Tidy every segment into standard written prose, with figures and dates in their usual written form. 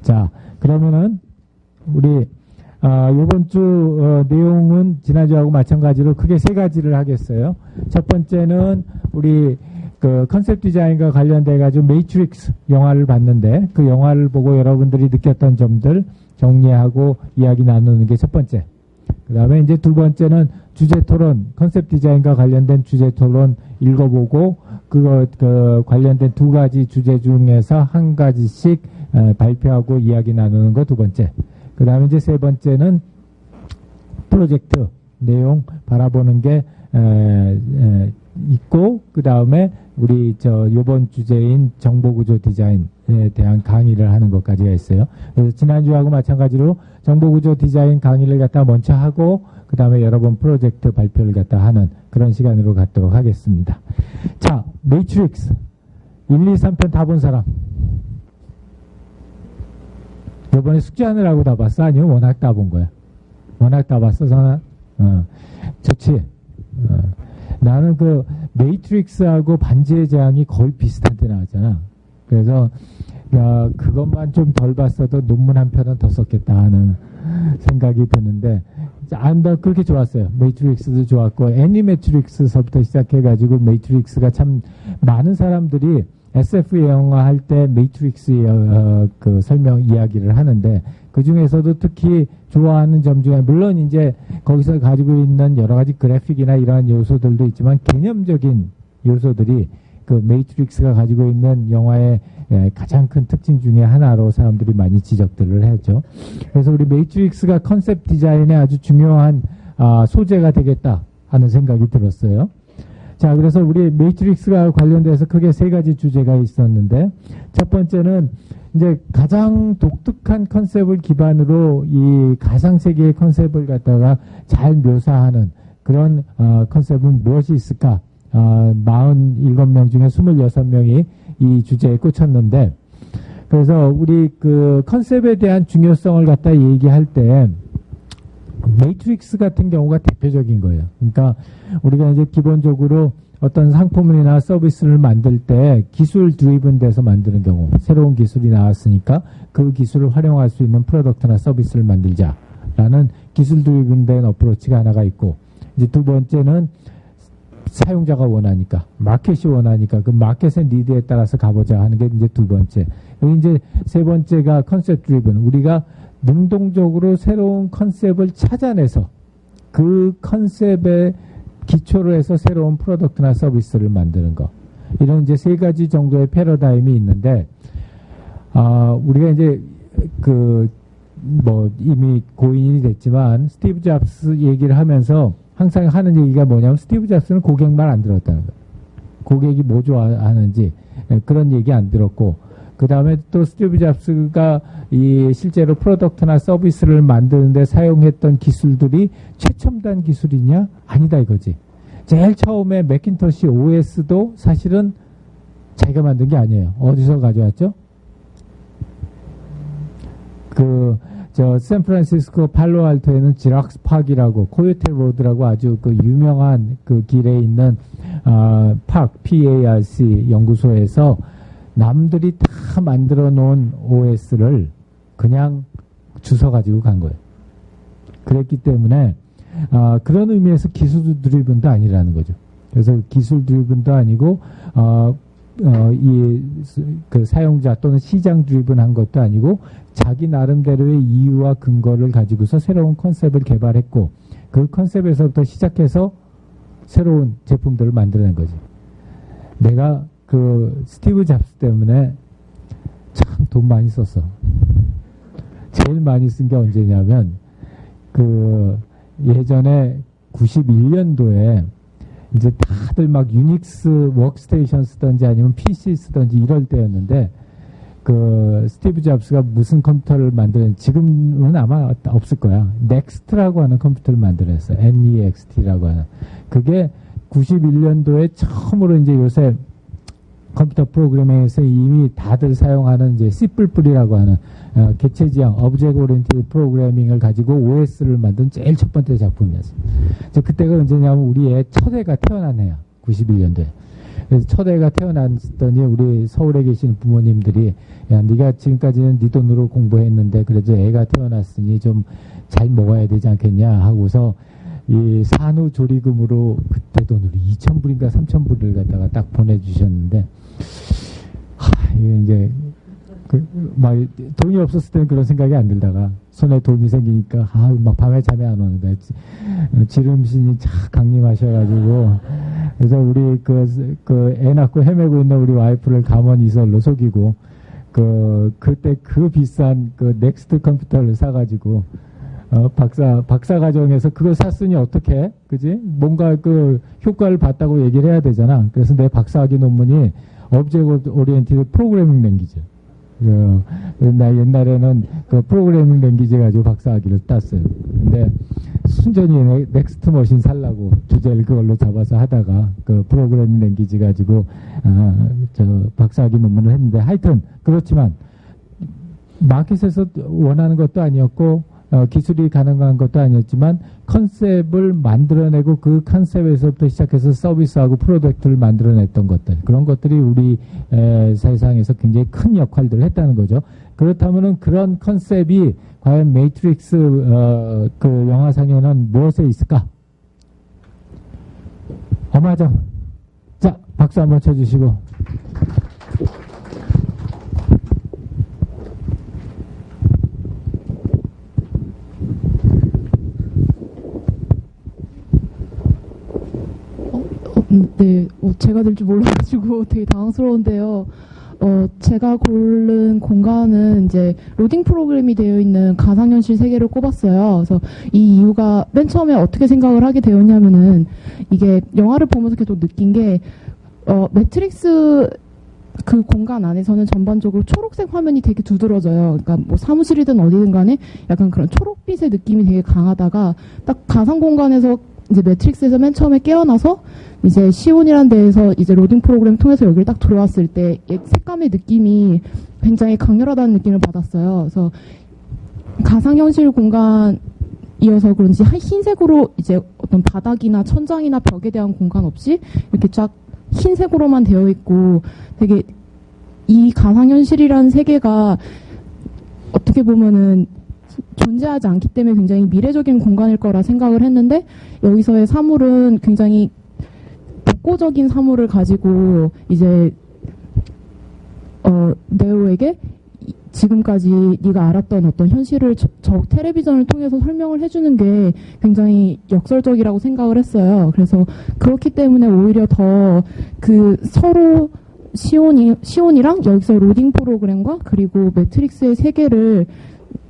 자, 그러면은 우리 이번 주 내용은 지난주하고 마찬가지로 크게 세 가지를 하겠어요. 첫 번째는 우리 그 컨셉 디자인과 관련돼 가지고 매트릭스 영화를 봤는데 그 영화를 보고 여러분들이 느꼈던 점들 정리하고 이야기 나누는 게 첫 번째. 그 다음에 이제 두 번째는 주제 토론, 컨셉 디자인과 관련된 주제 토론 읽어보고 그 관련된 두 가지 주제 중에서 한 가지씩 발표하고 이야기 나누는 거 두 번째. 그 다음에 이제 세 번째는 프로젝트 내용 바라보는 게 있고, 그 다음에 우리 요번 주제인 정보구조 디자인에 대한 강의를 하는 것까지가 있어요. 그래서 지난주하고 마찬가지로 정보구조 디자인 강의를 갖다 먼저 하고, 그 다음에 여러 번 프로젝트 발표를 갖다 하는 그런 시간으로 갖도록 하겠습니다. 자, 매트릭스 1, 2, 3편 다 본 사람? 이번에 숙제하느라고 다 봤어? 아니면 워낙 다 본 거야? 워낙 다 봤어, 선아? 좋지? 나는 그 매트릭스하고 반지의 제왕이 거의 비슷한 데 나왔잖아. 그래서 그것만 좀 덜 봤어도 논문 한 편은 더 썼겠다 하는 생각이 드는데, 나 그렇게 좋았어요. 매트릭스도 좋았고, 애니매트릭스서부터 시작해가지고 매트릭스가 참 많은 사람들이 SF 영화 할 때 매트릭스의 그 설명 이야기를 하는데, 그 중에서도 특히 좋아하는 점 중에, 물론 이제 거기서 가지고 있는 여러 가지 그래픽이나 이러한 요소들도 있지만, 개념적인 요소들이 그 매트릭스가 가지고 있는 영화의 가장 큰 특징 중에 하나로 사람들이 많이 지적들을 했죠. 그래서 우리 매트릭스가 컨셉 디자인에 아주 중요한 소재가 되겠다 하는 생각이 들었어요. 자, 그래서 우리 매트릭스가 관련돼서 크게 세 가지 주제가 있었는데, 첫 번째는 이제 가장 독특한 컨셉을 기반으로 이 가상세계의 컨셉을 갖다가 잘 묘사하는 그런 컨셉은 무엇이 있을까? 47명 중에 26명이 이 주제에 꽂혔는데, 그래서 우리 그 컨셉에 대한 중요성을 갖다 얘기할 때 매트릭스 같은 경우가 대표적인 거예요. 그러니까 우리가 이제 기본적으로 어떤 상품이나 서비스를 만들 때 기술 드리븐 돼서 만드는 경우, 새로운 기술이 나왔으니까 그 기술을 활용할 수 있는 프로덕트나 서비스를 만들자라는 기술 드리븐 된 어프로치가 하나가 있고, 이제 두 번째는 사용자가 원하니까, 마켓이 원하니까 그 마켓의 니드에 따라서 가보자 하는 게 이제 두 번째. 여기 이제 세 번째가 컨셉 드리븐. 우리가 능동적으로 새로운 컨셉을 찾아내서 그 컨셉에 기초로 해서 새로운 프로덕트나 서비스를 만드는 거. 이런 이제 세 가지 정도의 패러다임이 있는데, 우리가 이제 이미 고인이 됐지만 스티브 잡스 얘기를 하면서 항상 하는 얘기가 뭐냐면, 스티브 잡스는 고객 말 안 들었다는 거예요. 고객이 뭐 좋아하는지 그런 얘기 안 들었고, 그 다음에 또 스티브 잡스가 이 실제로 프로덕트나 서비스를 만드는데 사용했던 기술들이 최첨단 기술이냐? 아니다 이거지. 제일 처음에 매킨토시 OS도 사실은 자기가 만든 게 아니에요. 어디서 가져왔죠? 샌프란시스코 팔로알토에는 지락스 파크라고, 코요테 로드라고 아주 그 유명한 그 길에 있는 PARC 연구소에서 남들이 다 만들어 놓은 OS를 그냥 주워 가지고 간 거예요. 그랬기 때문에 그런 의미에서 기술 드리븐도 아니라는 거죠. 그래서 기술 드리븐도 아니고 그 사용자 또는 시장 드리븐한 것도 아니고, 자기 나름대로의 이유와 근거를 가지고서 새로운 컨셉을 개발했고, 그 컨셉에서부터 시작해서 새로운 제품들을 만들어낸 거지. 내가 그 스티브 잡스 때문에 참 돈 많이 썼어. 제일 많이 쓴 게 언제냐면, 그 예전에 91년도에 이제 다들 막 유닉스 워크스테이션 쓰던지 아니면 PC 쓰던지 이럴 때였는데, 그 스티브 잡스가 무슨 컴퓨터를 만들었는지 지금은 아마 없을 거야. 넥스트라고 하는 컴퓨터를 만들었어요. NEXT라고 하는. 그게 91년도에 처음으로 이제 요새 컴퓨터 프로그래밍에서 이미 다들 사용하는 이제 C++이라고 하는 객체 지향, 오브젝트 오리엔티드 프로그래밍을 가지고 OS를 만든 제일 첫 번째 작품이었어요. 그때가 언제냐면 우리 애 첫 애가 태어난 해야, 91년도에. 그래서 첫 애가 태어났더니 우리 서울에 계시는 부모님들이 야, 네가 지금까지는 네 돈으로 공부했는데 그래도 애가 태어났으니 좀 잘 먹어야 되지 않겠냐 하고서 이 산후조리금으로 그때 돈으로 2,000불인가 3,000불을 갖다가 딱 보내주셨는데 이게 이제 막 돈이 없었을 때는 그런 생각이 안 들다가 손에 돈이 생기니까 막 밤에 잠이 안 오는 거야. 지름신이 착 강림하셔가지고 그래서 우리 그 애 낳고 헤매고 있는 우리 와이프를 감원 이설로 속이고 그때 그 비싼 그 넥스트 컴퓨터를 사가지고 박사 과정에서 그걸 샀으니 어떻게 그지? 뭔가 그 효과를 봤다고 얘기를 해야 되잖아. 그래서 내 박사학위 논문이 Object Oriented Programming Language. 나 옛날에는 그 프로그래밍 랭귀지 가지고 박사학위를 땄어요. 근데 순전히 넥스트 머신 살라고 주제를 그걸로 잡아서 하다가 그 프로그래밍 랭귀지 가지고 저 박사학위 논문을 했는데 하여튼 그렇지만 마켓에서 원하는 것도 아니었고 기술이 가능한 것도 아니었지만 컨셉을 만들어내고 그 컨셉에서부터 시작해서 서비스하고 프로덕트를 만들어냈던 것들 그런 것들이 우리 세상에서 굉장히 큰 역할들을 했다는 거죠. 그렇다면은 그런 컨셉이 과연 매트릭스 그 영화상에는 무엇에 있을까? 어마정. 자, 박수 한번 쳐주시고. 네, 제가 될 줄 몰라가지고 되게 당황스러운데요. 제가 고른 공간은 이제 로딩 프로그램이 되어 있는 가상현실 세계를 꼽았어요. 그래서 이 이유가 맨 처음에 어떻게 생각을 하게 되었냐면은 이게 영화를 보면서 계속 느낀 게 매트릭스 그 공간 안에서는 전반적으로 초록색 화면이 되게 두드러져요. 그러니까 뭐 사무실이든 어디든 간에 약간 그런 초록빛의 느낌이 되게 강하다가 딱 가상 공간에서 이제 매트릭스에서 맨 처음에 깨어나서 이제 시온이라는 데에서 이제 로딩 프로그램 통해서 여기를 딱 들어왔을 때 색감의 느낌이 굉장히 강렬하다는 느낌을 받았어요. 그래서 가상현실 공간이어서 그런지 흰색으로 이제 어떤 바닥이나 천장이나 벽에 대한 공간 없이 이렇게 쫙 흰색으로만 되어 있고 되게 이 가상현실이라는 세계가 어떻게 보면은 존재하지 않기 때문에 굉장히 미래적인 공간일 거라 생각을 했는데 여기서의 사물은 굉장히 독보적인 사물을 가지고 이제 네오에게 지금까지 네가 알았던 어떤 현실을 저 텔레비전을 통해서 설명을 해주는 게 굉장히 역설적이라고 생각을 했어요. 그래서 그렇기 때문에 오히려 더 그 서로 시온이랑 여기서 로딩 프로그램과 그리고 매트릭스의 세계를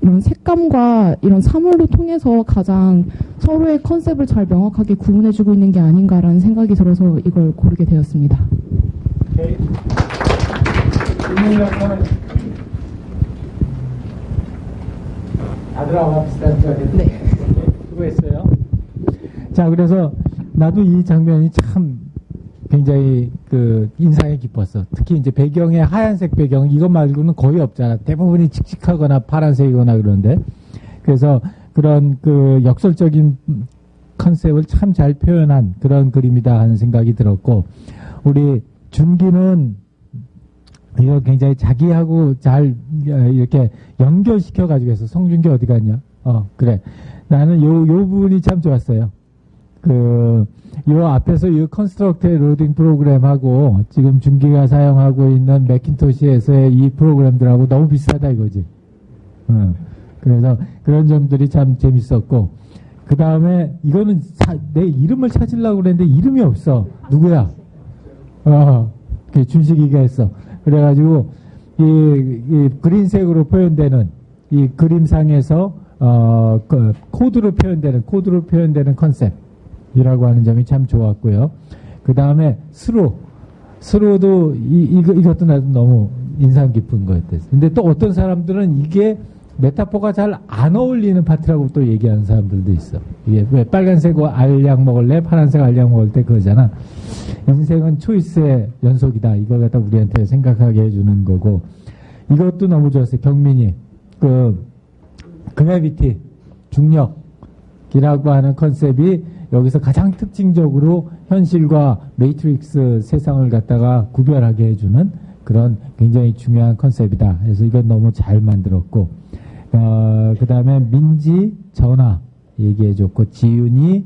이런 색감과 이런 사물로 통해서 가장 서로의 컨셉을 잘 명확하게 구분해주고 있는 게 아닌가라는 생각이 들어서 이걸 고르게 되었습니다. 오케이. 아들하고 비슷한 생각했는데 네. 수고했어요. 자, 그래서 나도 이 장면이 참 굉장히 그 인상이 깊었어. 특히 이제 배경에 하얀색 배경 이것 말고는 거의 없잖아. 대부분이 칙칙하거나 파란색이거나 그런데 그래서 그런 그 역설적인 컨셉을 참 잘 표현한 그런 그림이다 하는 생각이 들었고 우리 준기는 이거 굉장히 자기하고 잘 이렇게 연결시켜 가지고 해서 성준기 어디 갔냐? 그래. 나는 요 부분이 참 좋았어요. 요 앞에서 이 컨스트럭트의 로딩 프로그램하고 지금 준기가 사용하고 있는 매킨토시에서의 이 프로그램들하고 너무 비슷하다 이거지. 그래서 그런 점들이 참 재밌었고 그 다음에 이거는 내 이름을 찾으려고 그랬는데 이름이 없어. 누구야? 준식이가 했어. 그래가지고 이 그린색으로 표현되는 이 그림상에서 코드로 표현되는 컨셉이라고 하는 점이 참 좋았고요. 그 다음에 스로도 이것도 나도 너무 인상 깊은 거였어요. 근데 또 어떤 사람들은 이게 메타포가 잘 안 어울리는 파트라고 또 얘기하는 사람들도 있어. 이게 왜 빨간색 알약 먹을래? 파란색 알약 먹을 때 그거잖아. 인생은 초이스의 연속이다. 이걸 갖다 우리한테 생각하게 해주는 거고. 이것도 너무 좋았어요. 경민이. 그래비티, 중력이라고 하는 컨셉이 여기서 가장 특징적으로 현실과 매트릭스 세상을 갖다가 구별하게 해주는 그런 굉장히 중요한 컨셉이다. 그래서 이건 너무 잘 만들었고, 그 다음에 민지, 전화 얘기해줬고, 지윤이,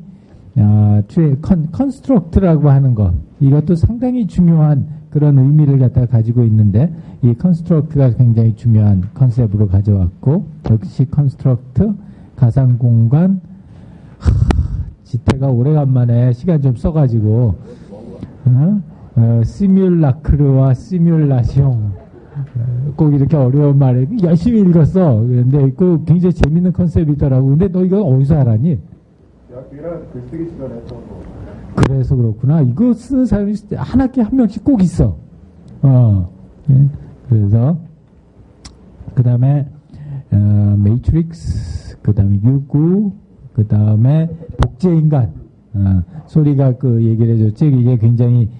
컨스트럭트라고 하는 것. 이것도 상당히 중요한 그런 의미를 갖다가 가지고 있는데, 이 컨스트럭트가 굉장히 중요한 컨셉으로 가져왔고, 역시 컨스트럭트, 가상공간, 지태가 오래간만에 시간 좀 써가지고, 시뮬라크르와 시뮬라시옹. 꼭 이렇게 어려운 말에 열심히 읽었어. 그런데 그 굉장히 재밌는 컨셉이더라고. 근데 너 이거 어디서 알았니? 대학교랑 글쓰기 시간에 했던 거. 그래서 그렇구나. 이거 쓰는 사람이 한 학기에 한 명씩 꼭 있어. 예. 그래서 그 다음에 매트릭스, 그 다음에 유구, 그 다음에 복제인간. 소리가 그 얘기를 해줬지. 이게 굉장히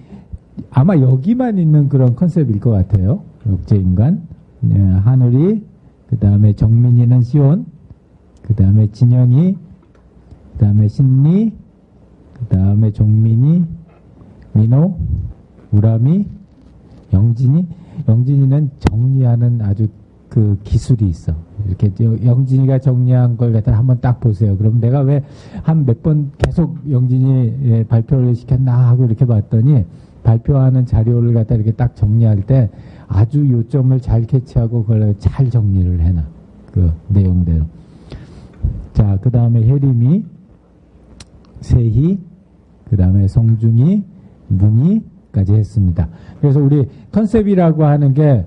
아마 여기만 있는 그런 컨셉일 것 같아요. 복제인간, 하늘이, 그 다음에 정민이는 시온, 그 다음에 진영이, 그 다음에 신리, 그 다음에 종민이, 민호, 우람이, 영진이는 정리하는 아주 그 기술이 있어. 이렇게 영진이가 정리한 걸 갖다 한번 딱 보세요. 그럼 내가 왜 한 몇 번 계속 영진이 발표를 시켰나 하고 이렇게 봤더니 발표하는 자료를 갖다 이렇게 딱 정리할 때 아주 요점을 잘 캐치하고 그걸 잘 정리를 해놔. 그 내용대로. 자, 그 다음에 혜림이, 세희, 그 다음에 성중이, 문희까지 했습니다. 그래서 우리 컨셉이라고 하는 게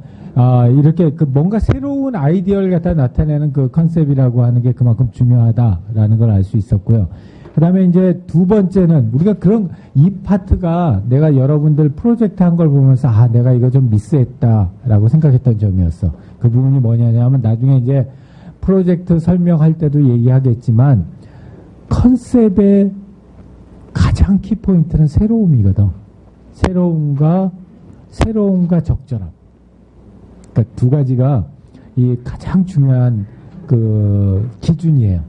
이렇게 그 뭔가 새로운 아이디어를 갖다 나타내는 그 컨셉이라고 하는 게 그만큼 중요하다라는 걸 알 수 있었고요. 그 다음에 이제 두 번째는 우리가 그런 이 파트가 내가 여러분들 프로젝트 한 걸 보면서 내가 이거 좀 미스했다라고 생각했던 점이었어. 그 부분이 뭐냐면 나중에 이제 프로젝트 설명할 때도 얘기하겠지만 컨셉의 가장 키포인트는 새로움이거든. 새로움과 적절함. 그러니까 두 가지가 이 가장 중요한 그 기준이에요.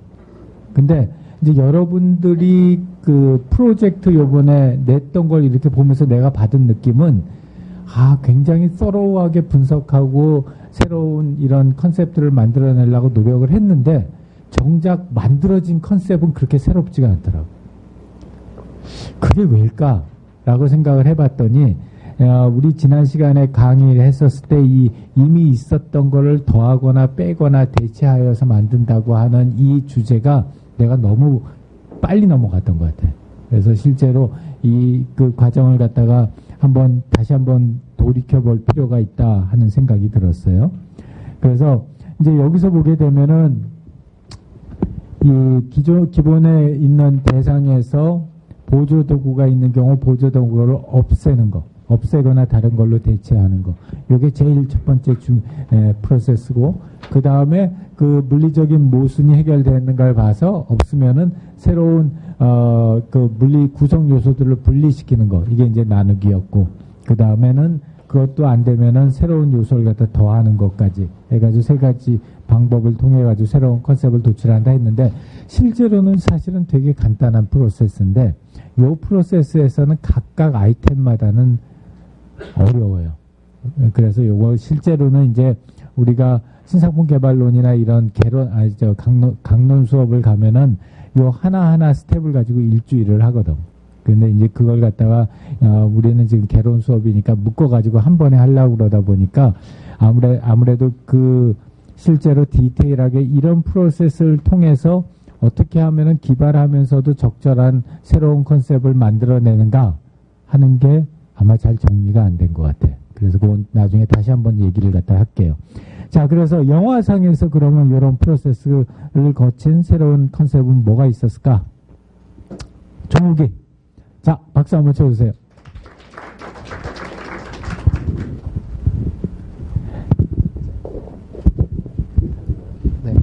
근데 이제 여러분들이 그 프로젝트 요번에 냈던 걸 이렇게 보면서 내가 받은 느낌은 굉장히 서러하게 분석하고 새로운 이런 컨셉들을 만들어내려고 노력을 했는데 정작 만들어진 컨셉은 그렇게 새롭지가 않더라고. 그게 왜일까라고 생각을 해봤더니 우리 지난 시간에 강의를 했었을 때 이미 있었던 거를 더하거나 빼거나 대체하여서 만든다고 하는 이 주제가 내가 너무 빨리 넘어갔던 것 같아. 그래서 실제로 그 과정을 갖다가 다시 한번 돌이켜볼 필요가 있다 하는 생각이 들었어요. 그래서 이제 여기서 보게 되면은 이 기본에 있는 대상에서 보조도구가 있는 경우 보조도구를 없애거나 다른 걸로 대체하는 거. 이게 제일 첫 번째 프로세스고, 그 다음에 그 물리적인 모순이 해결되는가를 봐서 없으면은 새로운 그 물리 구성 요소들을 분리시키는 거. 이게 이제 나누기였고, 그 다음에는 그것도 안 되면은 새로운 요소를 갖다 더하는 것까지 해가지고 세 가지 방법을 통해 가지고 새로운 컨셉을 도출한다 했는데 실제로는 사실은 되게 간단한 프로세스인데 이 프로세스에서는 각각 아이템마다는 어려워요. 그래서 요거 실제로는 이제 우리가 신상품 개발론이나 이런 강론 수업을 가면은 요 하나하나 스텝을 가지고 일주일을 하거든. 근데 이제 그걸 갖다가 우리는 지금 개론 수업이니까 묶어가지고 한 번에 하려고 그러다 보니까 아무래도 그 실제로 디테일하게 이런 프로세스를 통해서 어떻게 하면은 기발하면서도 적절한 새로운 컨셉을 만들어내는가 하는 게 아마 잘 정리가 안 된 것 같아. 그래서 그건 나중에 다시 한번 얘기를 갖다 할게요. 자, 그래서 영화상에서 그러면 이런 프로세스를 거친 새로운 컨셉은 뭐가 있었을까? 종욱이. 자, 박수 한번 쳐주세요. 네.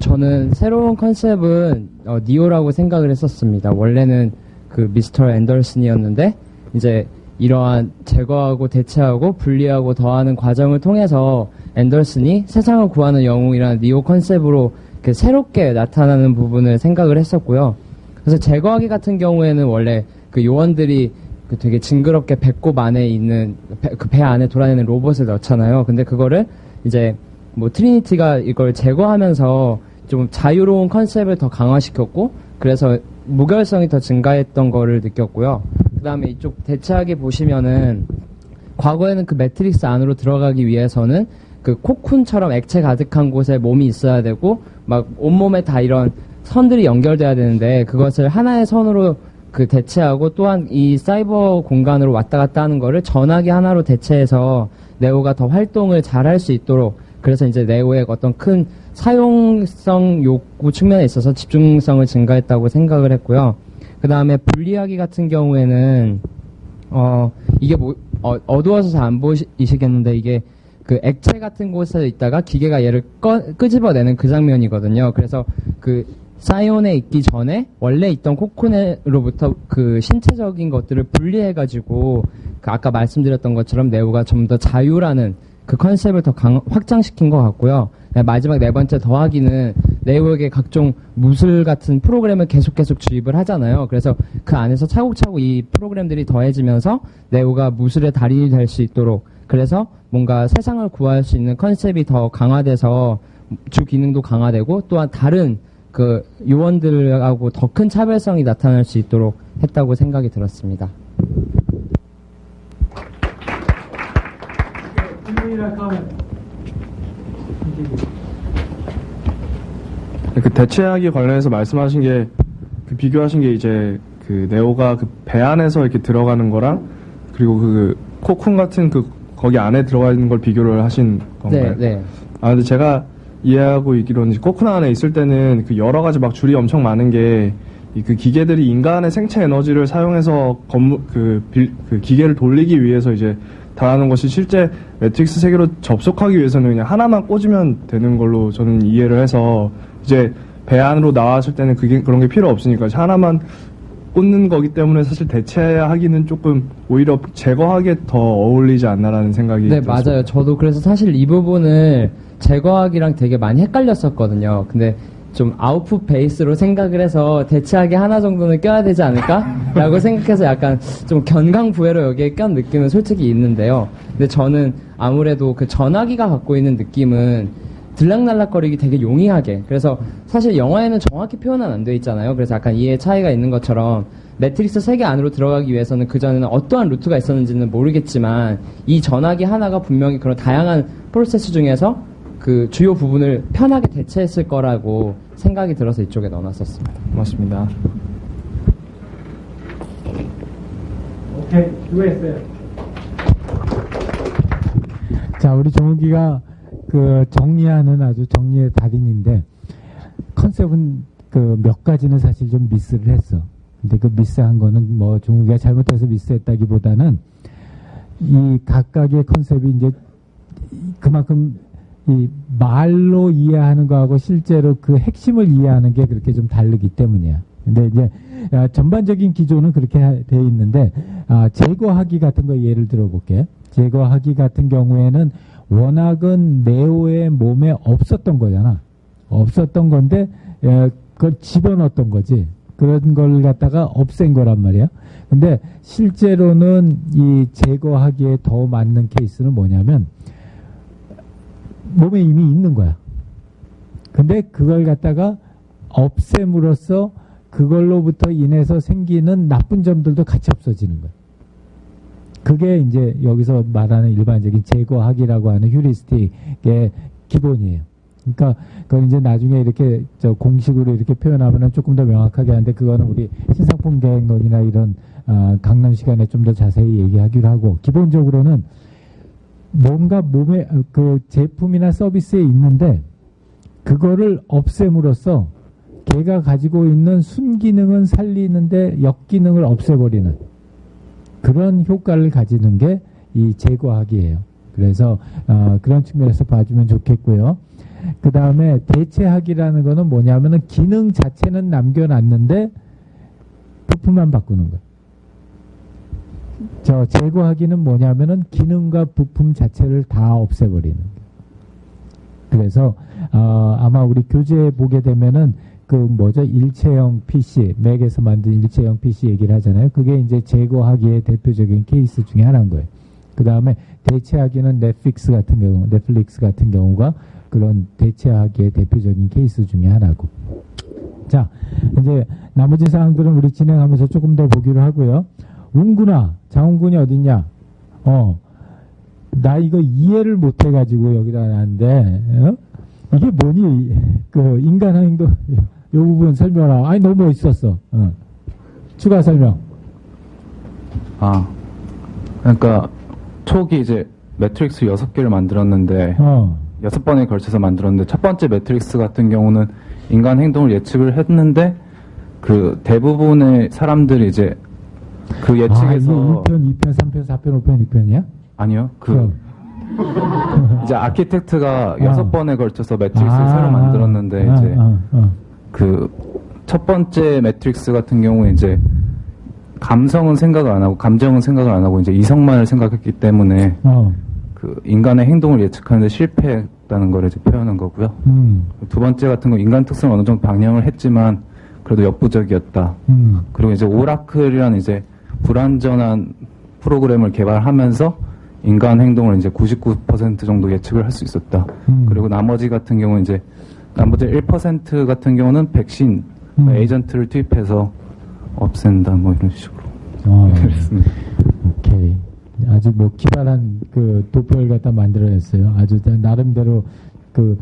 저는 새로운 컨셉은 니오라고 생각을 했었습니다. 원래는 그 미스터 앤더슨이었는데 이제 이러한 제거하고 대체하고 분리하고 더하는 과정을 통해서 앤더슨이 세상을 구하는 영웅이라는 니오 컨셉으로 이렇게 새롭게 나타나는 부분을 생각을 했었고요. 그래서 제거하기 같은 경우에는 원래 그 요원들이 그 되게 징그럽게 배꼽 안에 있는 그 배 안에 돌아다니는 로봇을 넣잖아요. 근데 그거를 이제 뭐 트리니티가 이걸 제거하면서 좀 자유로운 컨셉을 더 강화시켰고, 그래서 무결성이 더 증가했던 거를 느꼈고요. 그 다음에 이쪽 대체하기 보시면은 과거에는 그 매트릭스 안으로 들어가기 위해서는 그 코쿤처럼 액체 가득한 곳에 몸이 있어야 되고 막 온몸에 다 이런 선들이 연결돼야 되는데, 그것을 하나의 선으로 그 대체하고, 또한 이 사이버 공간으로 왔다 갔다 하는 거를 전화기 하나로 대체해서 네오가 더 활동을 잘 할 수 있도록, 그래서 이제 네오의 어떤 큰 사용성 욕구 측면에 있어서 집중성을 증가했다고 생각을 했고요. 그 다음에 분리하기 같은 경우에는 이게 뭐 어두워서 잘 안 보이시겠는데, 이게 그 액체 같은 곳에 있다가 기계가 얘를 끄집어내는 그 장면이거든요. 그래서 그 사이온에 있기 전에 원래 있던 코코넷으로부터 그 신체적인 것들을 분리해가지고 그 아까 말씀드렸던 것처럼 네오가 좀 더 자유라는 그 컨셉을 더 확장시킨 것 같고요. 마지막 네 번째 더하기는 네오에게 각종 무술 같은 프로그램을 계속 주입을 하잖아요. 그래서 그 안에서 차곡차곡 이 프로그램들이 더해지면서 네오가 무술의 달인이 될 수 있도록, 그래서 뭔가 세상을 구할 수 있는 컨셉이 더 강화돼서 주 기능도 강화되고, 또한 다른 그 요원들하고 더 큰 차별성이 나타날 수 있도록 했다고 생각이 들었습니다. 그 대체하기 관련해서 말씀하신 게, 그 비교하신 게 이제 그 네오가 그 배 안에서 이렇게 들어가는 거랑, 그리고 그 코쿤 같은 그 거기 안에 들어가 있는 걸 비교를 하신 건가요? 네. 근데 제가 이해하고 있기로는 코쿤 안에 있을 때는 그 여러 가지 막 줄이 엄청 많은 게, 그 기계들이 인간의 생체 에너지를 사용해서 그 기계를 돌리기 위해서 이제 달하는 것이, 실제 매트릭스 세계로 접속하기 위해서는 그냥 하나만 꽂으면 되는 걸로 저는 이해를 해서, 이제 배 안으로 나왔을 때는 그런 게 필요 없으니까 하나만 꽂는 거기 때문에 사실 대체하기는 조금 오히려 제거하기에 더 어울리지 않나라는 생각이 네, 들었습니다. 맞아요. 저도 그래서 사실 이 부분을 제거하기랑 되게 많이 헷갈렸었거든요. 근데 좀 아웃풋 베이스로 생각을 해서 대체하기 하나 정도는 껴야 되지 않을까라고 생각해서 약간 좀 견강부회로 여기에 껴는 느낌은 솔직히 있는데요. 근데 저는 아무래도 그 전화기가 갖고 있는 느낌은 들락날락거리기 되게 용이하게, 그래서 사실 영화에는 정확히 표현은 안 돼 있잖아요. 그래서 약간 이해 차이가 있는 것처럼 매트릭스 세계 안으로 들어가기 위해서는 그전에는 어떠한 루트가 있었는지는 모르겠지만 이 전화기 하나가 분명히 그런 다양한 프로세스 중에서 그 주요 부분을 편하게 대체했을 거라고 생각이 들어서 이쪽에 넣어놨었습니다. 맞습니다. 오케이, 수고했어요. 자, 우리 정욱이가 그 정리하는 아주 정리의 달인인데, 컨셉은 그 몇 가지는 사실 좀 미스를 했어. 근데 그 미스한 거는 뭐 정욱이가 잘못해서 미스했다기보다는 이 각각의 컨셉이 이제 그만큼 이 말로 이해하는 거하고 실제로 그 핵심을 이해하는 게 그렇게 좀 다르기 때문이야. 근데 이제 전반적인 기조는 그렇게 돼 있는데, 제거하기 같은 거 예를 들어볼게. 제거하기 같은 경우에는 워낙은 네오의 몸에 없었던 거잖아. 없었던 건데 그걸 집어넣었던 거지. 그런 걸 갖다가 없앤 거란 말이야. 근데 실제로는 이 제거하기에 더 맞는 케이스는 뭐냐면 몸에 이미 있는 거야. 근데 그걸 갖다가 없앰으로써 그걸로부터 인해서 생기는 나쁜 점들도 같이 없어지는 거야. 그게 이제 여기서 말하는 일반적인 제거하기라고 하는 휴리스틱의 기본이에요. 그러니까 그걸 이제 나중에 이렇게 공식으로 이렇게 표현하면은 조금 더 명확하게 하는데, 그거는 우리 신상품 계획론이나 이런 강남 시간에 좀 더 자세히 얘기하기로 하고, 기본적으로는 뭔가 몸에 그 제품이나 서비스에 있는데 그거를 없앰으로써 걔가 가지고 있는 순기능은 살리는데 역기능을 없애버리는 그런 효과를 가지는 게 이 제거하기예요. 그래서 그런 측면에서 봐주면 좋겠고요. 그 다음에 대체하기라는 거는 뭐냐면은 기능 자체는 남겨놨는데 부품만 바꾸는 거예요. 제거하기는 뭐냐면은 기능과 부품 자체를 다 없애버리는 거예요. 그래서 아마 우리 교재 보게 되면은 그 뭐죠? 일체형 PC, 맥에서 만든 일체형 PC 얘기를 하잖아요. 그게 이제 제거하기에 대표적인 케이스 중에 하나인 거예요. 그 다음에 대체하기는 넷플릭스 같은 경우가 그런 대체하기의 대표적인 케이스 중에 하나고. 자, 이제 나머지 사항들은 우리 진행하면서 조금 더 보기로 하고요. 운구나, 장운군이 어딨냐? 나 이거 이해를 못 해가지고 여기다 놨는데, 이게 뭐니? 그 인간 행동, 요 부분 설명하라. 아니, 너무 멋있었어. 추가 설명. 그러니까 초기 이제 매트릭스 6개를 만들었는데 6번에 걸쳐서 만들었는데 첫 번째 매트릭스 같은 경우는 인간 행동을 예측을 했는데 그 대부분의 사람들이 이제 그 예측에서 1편, 2편, 3편, 4편, 5편, 6편이야? 아니요. 이제 아키텍트가 6번에 걸쳐서 매트릭스를 새로 만들었는데 이제 그 첫 번째 매트릭스 같은 경우에 이제 감성은 생각을 안 하고 감정은 생각을 안 하고 이제 이성만을 생각했기 때문에 그 인간의 행동을 예측하는데 실패했다는 걸 이제 표현한 거고요. 두 번째 같은 건 인간 특성을 어느 정도 방영을 했지만 그래도 역부족이었다. 그리고 이제 오라클이라는 이제 불완전한 프로그램을 개발하면서 인간 행동을 이제 99% 정도 예측을 할 수 있었다. 그리고 나머지 같은 경우는 이제 나머지 1% 같은 경우는 백신 에이전트를 투입해서 없앤다 뭐 이런 식으로. 그렇습니다. 오케이. 아주 뭐 기발한 그 도표를 갖다 만들어냈어요. 아주 나름대로 그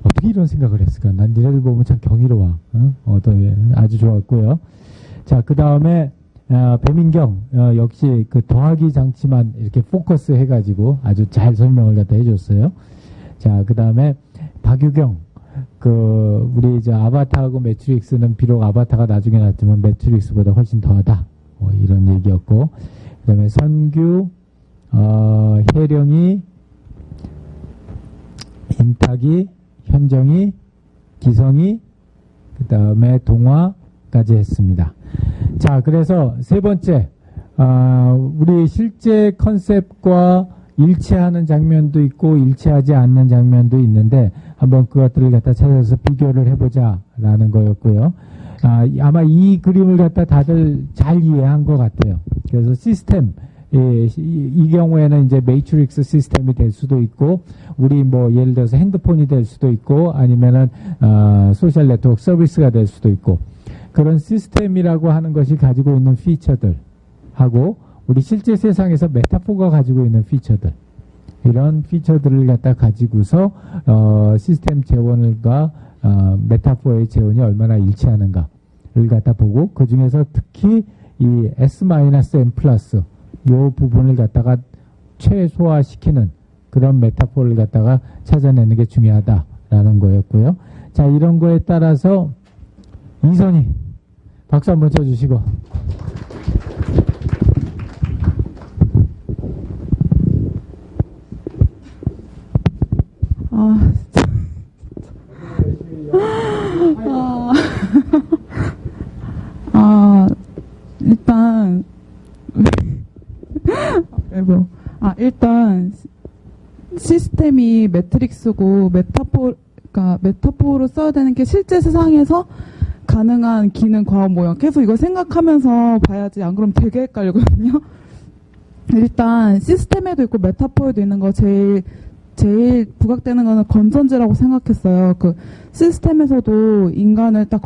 어떻게 이런 생각을 했을까? 난 니네들 보면 참 경이로워. 아주 좋았고요. 자, 그 다음에 배민경 역시 그 더하기 장치만 이렇게 포커스 해가지고 아주 잘 설명을 갖다 해줬어요. 자, 그 다음에 박유경 우리 이제 아바타하고 매트릭스는 비록 아바타가 나중에 났지만 매트릭스보다 훨씬 더하다. 이런 얘기였고, 그 다음에 선규, 혜령이, 인탁이, 현정이, 기성이, 그 다음에 동화까지 했습니다. 자, 그래서 세 번째, 우리 실제 컨셉과 일치하는 장면도 있고 일치하지 않는 장면도 있는데 한번 그것들을 갖다 찾아서 비교를 해보자라는 거였고요. 아마 이 그림을 갖다 다들 잘 이해한 것 같아요. 그래서 시스템, 이 경우에는 이제 매트릭스 시스템이 될 수도 있고, 우리 뭐 예를 들어서 핸드폰이 될 수도 있고, 아니면은 소셜 네트워크 서비스가 될 수도 있고, 그런 시스템이라고 하는 것이 가지고 있는 피처들하고 우리 실제 세상에서 메타포가 가지고 있는 피처들, 이런 피처들을 갖다 가지고서 시스템 재원과 메타포의 재원이 얼마나 일치하는가를 갖다 보고, 그 중에서 특히 이 S-M 플러스 요 부분을 갖다가 최소화시키는 그런 메타포를 갖다가 찾아내는 게 중요하다라는 거였고요. 자, 이런 거에 따라서 이선희 박수 한번 쳐주시고. 일단 시스템이 매트릭스고 그러니까 메타포로 써야 되는 게 실제 세상에서 가능한 기능, 과업, 모형. 계속 이걸 생각하면서 봐야지, 안 그러면 되게 헷갈리거든요. 일단 시스템에도 있고 메타포에도 있는 거 제일 부각되는 거는 건전지라고 생각했어요. 그 시스템에서도 인간을 딱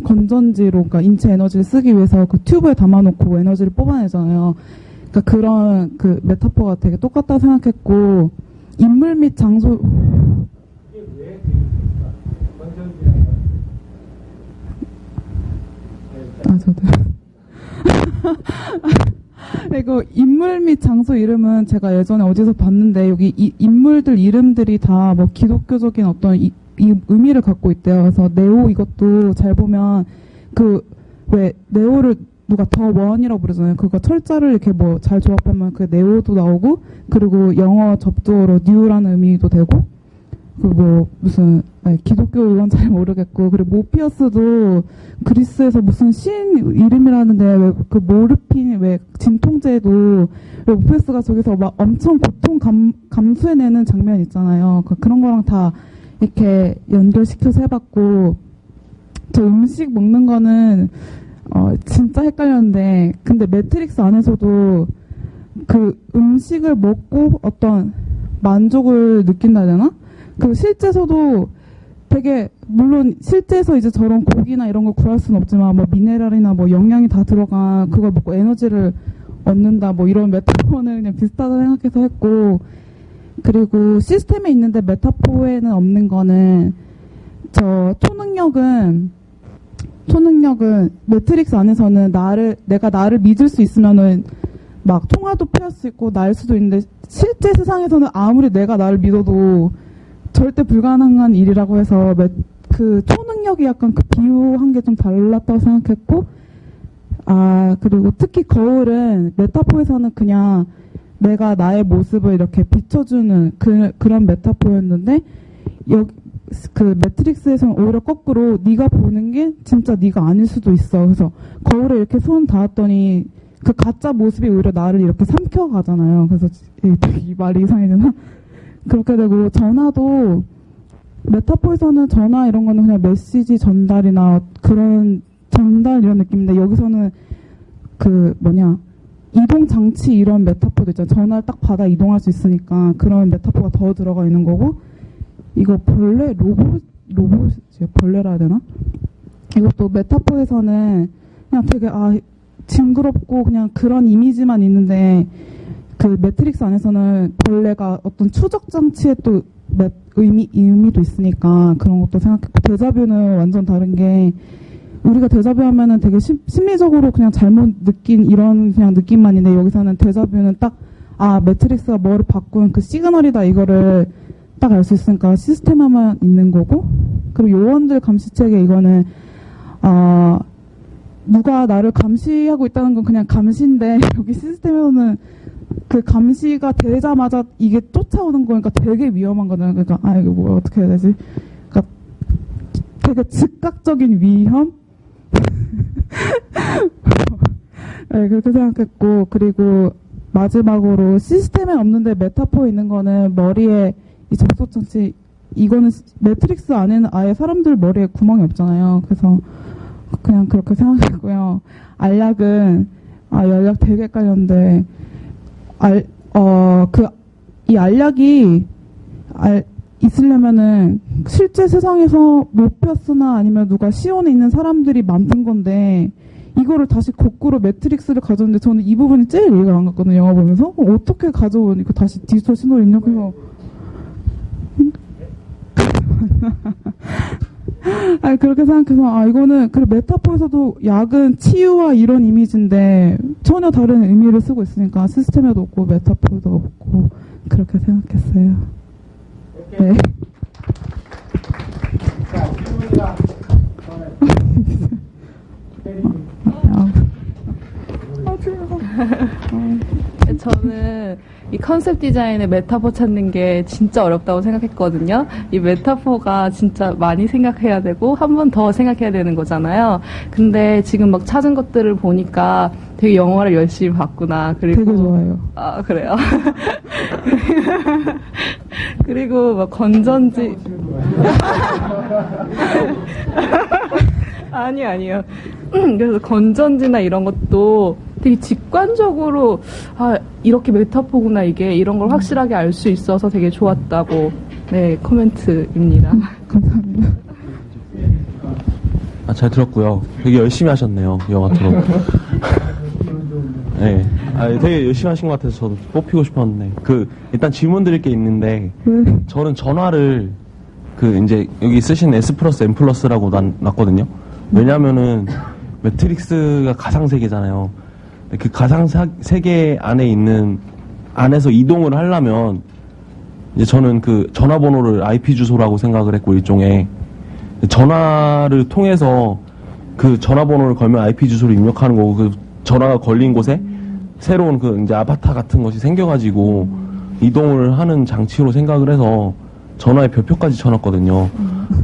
건전지로, 그러니까 인체 에너지를 쓰기 위해서 그 튜브에 담아놓고 에너지를 뽑아내잖아요. 그러니까 그런 그 메타포가 되게 똑같다고 생각했고, 인물 및 장소. 이게 왜 건전지라는 거야? 저도. 이거 인물 및 장소 이름은 제가 예전에 어디서 봤는데, 여기 이 인물들 이름들이 다 뭐 기독교적인 어떤 이 의미를 갖고 있대요. 그래서 네오 이것도 잘 보면 왜 네오를 누가 더 원이라고 부르잖아요. 그거 철자를 이렇게 뭐 잘 조합하면 그 네오도 나오고, 그리고 영어 접두어로 뉴라는 의미도 되고, 뭐 무슨 기독교 이건 잘 모르겠고, 그리고 모피어스도 그리스에서 무슨 신 이름이라는데, 왜 그 모르핀 왜 진통제도 왜 모피어스가 저기서 막 엄청 고통 감수해내는 장면 있잖아요. 그런 거랑 다 이렇게 연결시켜서 해봤고, 저 음식 먹는 거는 진짜 헷갈렸는데, 근데 매트릭스 안에서도 그 음식을 먹고 어떤 만족을 느낀다 해야 되나? 그 실제에서도 되게, 물론 실제에서 이제 저런 고기나 이런 걸 구할 수는 없지만, 뭐 미네랄이나 뭐 영양이 다 들어간 그걸 먹고 에너지를 얻는다, 뭐 이런 메타포는 그냥 비슷하다 생각해서 했고, 그리고 시스템에 있는데 메타포에는 없는 거는, 저 초능력은 매트릭스 안에서는 내가 나를 믿을 수 있으면은 막 통화도 피할 수 있고 날 수도 있는데, 실제 세상에서는 아무리 내가 나를 믿어도 절대 불가능한 일이라고 해서 그 초능력이 약간 그 비유한 게 좀 달랐다고 생각했고, 그리고 특히 거울은 메타포에서는 그냥 내가 나의 모습을 이렇게 비춰주는 그런 메타포였는데, 그 매트릭스에서는 오히려 거꾸로 네가 보는 게 진짜 네가 아닐 수도 있어. 그래서 거울에 이렇게 손 닿았더니 그 가짜 모습이 오히려 나를 이렇게 삼켜가잖아요. 그래서 이 말이 이상해지나? 그렇게 되고, 전화도 메타포에서는 전화 이런 거는 그냥 메시지 전달이나 그런 전달 이런 느낌인데, 여기서는 이동 장치 이런 메타포도 있잖아요. 전화를 딱 받아 이동할 수 있으니까 그런 메타포가 더 들어가 있는 거고, 이거 로봇이요? 벌레라 해야 되나? 이것도 메타포에서는 그냥 되게 징그럽고 그냥 그런 이미지만 있는데, 그 매트릭스 안에서는 벌레가 어떤 추적 장치에 또 의미도 있으니까 그런 것도 생각했고, 데자뷰는 완전 다른 게, 우리가 데자뷰 하면은 되게 심리적으로 그냥 잘못 느낀 이런 그냥 느낌만 있는데, 여기서는 데자뷰는 딱 매트릭스가 뭐를 바꾸는 그 시그널이다, 이거를 딱 알 수 있으니까 시스템에만 있는 거고. 그리고 요원들 감시체계, 이거는 누가 나를 감시하고 있다는 건 그냥 감시인데, 여기 시스템에서는 그 감시가 되자마자 이게 쫓아오는 거니까 되게 위험한 거잖아요. 그러니까 이거 뭐 어떻게 해야 되지? 그러니까 되게 즉각적인 위험? 네, 그렇게 생각했고, 그리고 마지막으로 시스템에 없는데 메타포에 있는 거는 머리에 이 접속장치, 이거는 매트릭스 안에는 아예 사람들 머리에 구멍이 없잖아요. 그래서 그냥 그렇게 생각했고요. 알약은 알약 되게 헷갈렸는데, 이 알약이 있으려면은 실제 세상에서 모피어스나 아니면 누가 시온에 있는 사람들이 만든 건데, 이거를 다시 거꾸로 매트릭스를 가져오는데, 저는 이 부분이 제일 이해가 안 갔거든요, 영화 보면서. 어떻게 가져오니까 다시 디지털 신호를 입력해서. 그렇게 생각해서, 이거는, 그리고 메타포에서도 약은 치유와 이런 이미지인데, 전혀 다른 의미를 쓰고 있으니까, 시스템에도 없고, 메타포에도 없고, 그렇게 생각했어요. 네. 저는 이 컨셉 디자인의 메타포 찾는 게 진짜 어렵다고 생각했거든요. 이 메타포가 진짜 많이 생각해야 되고 한 번 더 생각해야 되는 거잖아요. 근데 지금 막 찾은 것들을 보니까 되게 영화를 열심히 봤구나. 그리고 되게 좋아요. 그래요. 그리고 막 건전지 아니요. 그래서 건전지나 이런 것도 되게 직관적으로 이렇게 메타포구나 이게, 이런 걸 확실하게 알 수 있어서 되게 좋았다고 코멘트입니다. 감사합니다. 잘 들었고요. 되게 열심히 하셨네요, 영화처럼. 네, 되게 열심히 하신 것 같아서 저도 뽑히고 싶었는데, 일단 질문 드릴 게 있는데, 저는 전화를 이제 여기 쓰신 S 플러스 M 플러스라고 놨거든요. 왜냐면은 매트릭스가 가상세계잖아요. 그 가상세계 안에서 이동을 하려면, 이제 저는 그 전화번호를 IP 주소라고 생각을 했고, 일종의 전화를 통해서 그 전화번호를 걸면 IP 주소를 입력하는 거고, 그 전화가 걸린 곳에 새로운 이제 아바타 같은 것이 생겨가지고 이동을 하는 장치로 생각을 해서 전화에 별표까지 쳐놨거든요.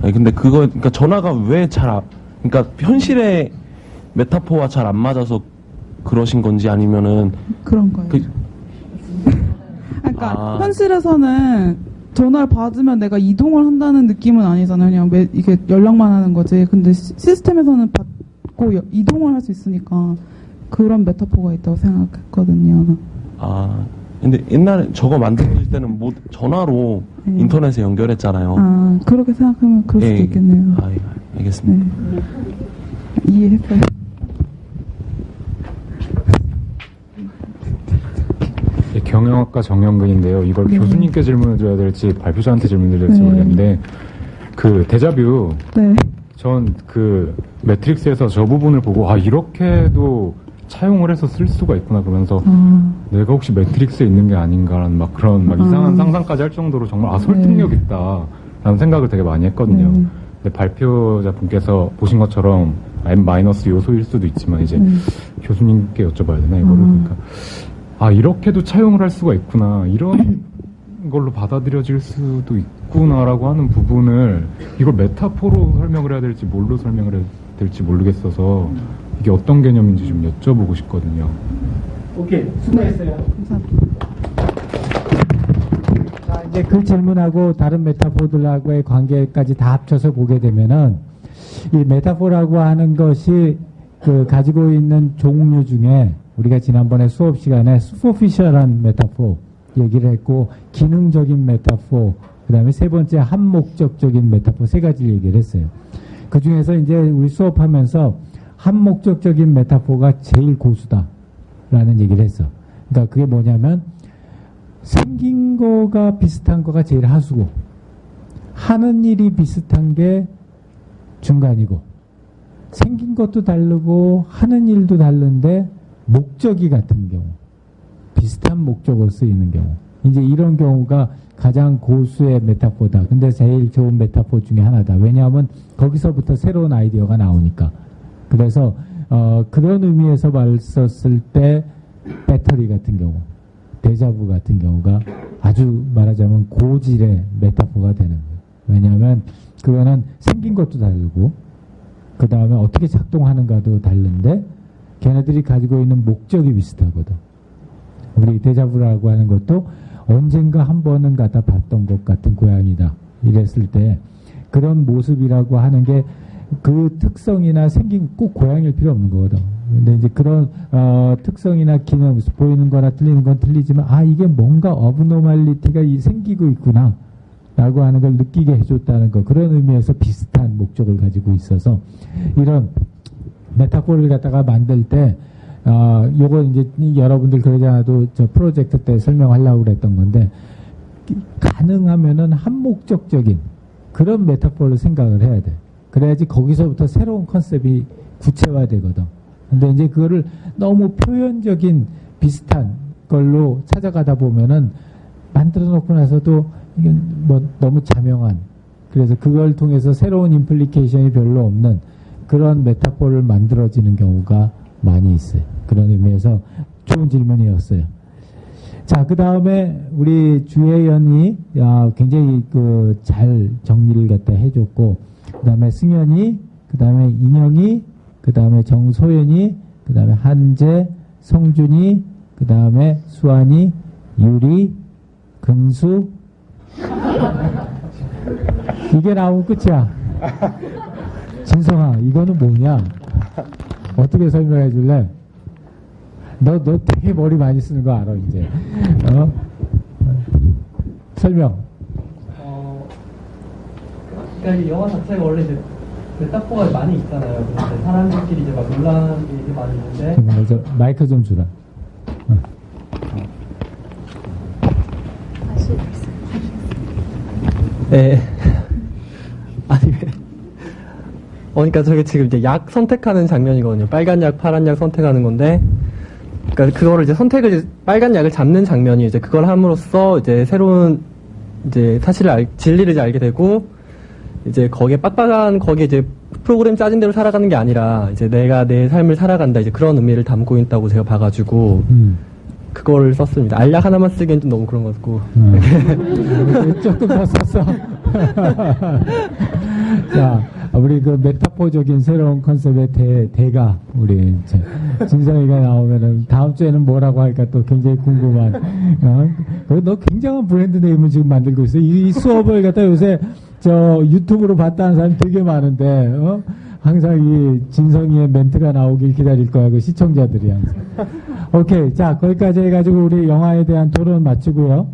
근데 그러니까 전화가 그러니까 현실의 메타포와 잘 안 맞아서 그러신 건지, 아니면은 그런 거예요. 그러니까 현실에서는 전화를 받으면 내가 이동을 한다는 느낌은 아니잖아요. 그냥 이게 연락만 하는 거지. 근데 시스템에서는 받고 이동을 할 수 있으니까 그런 메타포가 있다고 생각했거든요. 아, 근데 옛날에 저거 만들 때는 뭐 전화로 인터넷에 연결했잖아요. 아, 그렇게 생각하면 그럴 수도 있겠네요. 아, 알겠습니다. 네. 이해했어요. 경영학과 정영근인데요. 이걸 교수님께 질문을 드려야 될지 발표자한테 질문을 드려야 될지 모르겠는데 그 데자뷰 네. 전 그 매트릭스에서 저 부분을 보고 아 이렇게도 차용을 해서 쓸 수가 있구나 그러면서 내가 혹시 매트릭스에 있는 게 아닌가라는 막 그런 막 이상한 상상까지 할 정도로 정말 아 설득력 있다라는 생각을 되게 많이 했거든요. 근데 발표자 분께서 보신 것처럼 M- 요소일 수도 있지만 이제 교수님께 여쭤봐야 되나 이거를 그러니까 아 이렇게도 차용을 할 수가 있구나 이런 걸로 받아들여질 수도 있구나라고 하는 부분을 이걸 메타포로 설명을 해야 될지 뭘로 설명을 해야 될지 모르겠어서 이게 어떤 개념인지 좀 여쭤보고 싶거든요. 오케이, 수고했어요. 감사합니다. 자, 이제 그 질문하고 다른 메타포들하고의 관계까지 다 합쳐서 보게 되면은 이 메타포라고 하는 것이 그 가지고 있는 종류 중에 우리가 지난번에 수업 시간에 슈퍼피셜한 메타포 얘기를 했고 기능적인 메타포 그 다음에 세 번째 한목적적인 메타포 세 가지를 얘기를 했어요. 그 중에서 이제 우리 수업하면서 한목적적인 메타포가 제일 고수다라는 얘기를 했어. 그러니까 그게 뭐냐면 생긴 거가 비슷한 거가 제일 하수고 하는 일이 비슷한 게 중간이고 생긴 것도 다르고 하는 일도 다른데 목적이 같은 경우 비슷한 목적을 쓰이는 경우 이제 이런 경우가 가장 고수의 메타포다. 근데 제일 좋은 메타포 중에 하나다. 왜냐하면 거기서부터 새로운 아이디어가 나오니까. 그래서 그런 의미에서 말 썼을 때 배터리 같은 경우 데자부 같은 경우가 아주 말하자면 고질의 메타포가 되는 거예요. 왜냐하면 그거는 생긴 것도 다르고 그 다음에 어떻게 작동하는가도 다른데 걔네들이 가지고 있는 목적이 비슷하거든. 우리 데자부라고 하는 것도 언젠가 한 번은 갖다 봤던 것 같은 고양이다. 이랬을 때 그런 모습이라고 하는 게 그 특성이나 생긴 꼭 고양이일 필요 없는 거거든. 근데 이제 그런 특성이나 기능 보이는 거나 틀리는 건 틀리지만 아 이게 뭔가 어브노멀리티가 생기고 있구나 라고 하는 걸 느끼게 해줬다는 거 그런 의미에서 비슷한 목적을 가지고 있어서 이런 메타포를 갖다가 만들 때 요거 이제 여러분들 그러지 않아도 저 프로젝트 때 설명하려고 그랬던 건데 가능하면은 한목적적인 그런 메타포를 생각을 해야 돼. 그래야지 거기서부터 새로운 컨셉이 구체화되거든. 근데 이제 그거를 너무 표현적인 비슷한 걸로 찾아가다 보면은 만들어 놓고 나서도 이게 뭐 너무 자명한 그래서 그걸 통해서 새로운 임플리케이션이 별로 없는 그런 메타포를 만들어지는 경우가 많이 있어요. 그런 의미에서 좋은 질문이었어요. 자, 그 다음에 우리 주혜연이 굉장히 잘 정리를 갖다 해줬고, 그 다음에 승현이, 그 다음에 인영이, 그 다음에 정소연이, 그 다음에 한재, 성준이, 그 다음에 수환이, 유리, 근수. 이게 나오면 끝이야. 진성아, 이거는 뭐냐? 어떻게 설명해 줄래? 너 되게 머리 많이 쓰는 거 알아, 이제. 설명. 그러니까 이 영화 자체가 원래 이제 메타포가 많이 있잖아요. 근데 사람들끼리 이제 막 논란이 되게 많이 있는데. 잠깐만, 저 마이크 좀 주라. 네. 아니, 그러니까 저게 지금 이제 약 선택하는 장면이거든요. 빨간 약, 파란 약 선택하는 건데, 그러니까 그거를 이제 빨간 약을 잡는 장면이 이제 그걸 함으로써 이제 새로운 이제 진리를 이제 알게 되고, 이제 거기에 이제 프로그램 짜진 대로 살아가는 게 아니라 이제 내가 내 삶을 살아간다 이제 그런 의미를 담고 있다고 제가 봐가지고 그거를 썼습니다. 알약 하나만 쓰기엔 좀 너무 그런 것 같고. 조금 더 썼어. 자, 우리 그 메타포적인 새로운 컨셉의 대가 우리 진성이가 나오면은 다음 주에는 뭐라고 할까 또 굉장히 궁금한. 너 굉장한 브랜드 네임을 지금 만들고 있어. 이 수업을 갖다 요새 저 유튜브로 봤다는 사람이 되게 많은데 항상 이 진성이의 멘트가 나오길 기다릴 거야 그 시청자들이 항상. 오케이, 자 거기까지 해가지고 우리 영화에 대한 토론 마치고요.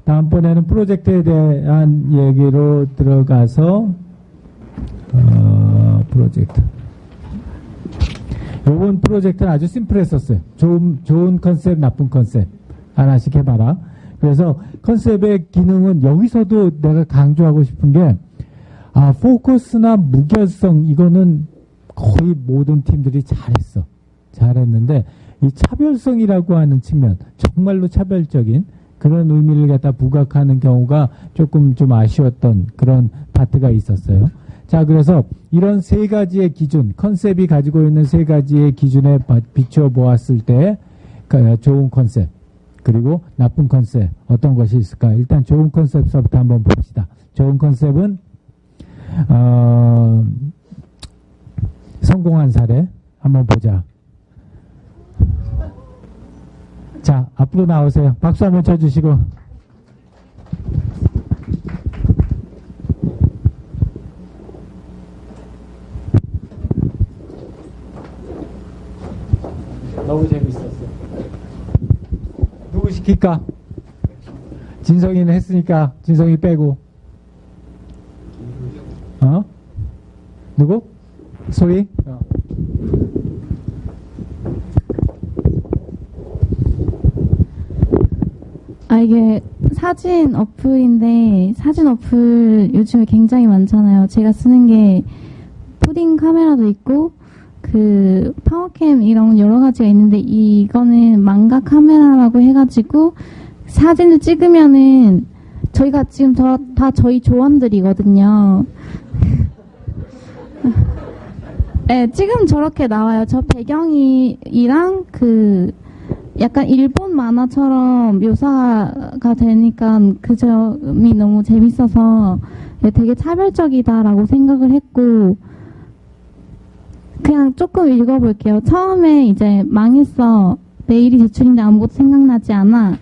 다음번에는 프로젝트에 대한 얘기로 들어가서 프로젝트. 요번 프로젝트는 아주 심플했었어요. 좋은 컨셉, 나쁜 컨셉 하나씩 해봐라. 그래서 컨셉의 기능은 여기서도 내가 강조하고 싶은 게 포커스나 무결성 이거는 거의 모든 팀들이 잘했는데 이 차별성이라고 하는 측면, 정말로 차별적인 그런 의미를 갖다 부각하는 경우가 조금 좀 아쉬웠던 그런 파트가 있었어요. 자, 그래서 이런 세 가지의 기준, 컨셉이 가지고 있는 세 가지의 기준에 비추어 보았을 때 좋은 컨셉, 그리고 나쁜 컨셉 어떤 것이 있을까? 일단 좋은 컨셉부터 한번 봅시다. 좋은 컨셉은 성공한 사례 한번 보자. 자, 앞으로 나오세요. 박수 한번 쳐주시고. 너무 재밌었어. 누구 시킬까? 진성이는 했으니까 진성이 빼고. 누구? 소리? 이게 사진 어플인데 사진 어플 요즘에 굉장히 많잖아요. 제가 쓰는 게 푸딩 카메라도 있고 그 파워캠 이런 여러 가지가 있는데 이거는 망가 카메라라고 해가지고 사진을 찍으면은 저희가 지금 다 저희 조원들이거든요. 네, 지금 저렇게 나와요. 저 배경이랑 그 약간 일본 만화처럼 묘사가 되니까 그 점이 너무 재밌어서 되게 차별적이다라고 생각을 했고 그냥 조금 읽어볼게요. 처음에 이제 망했어. 내일이 제출인데 아무것도 생각나지 않아.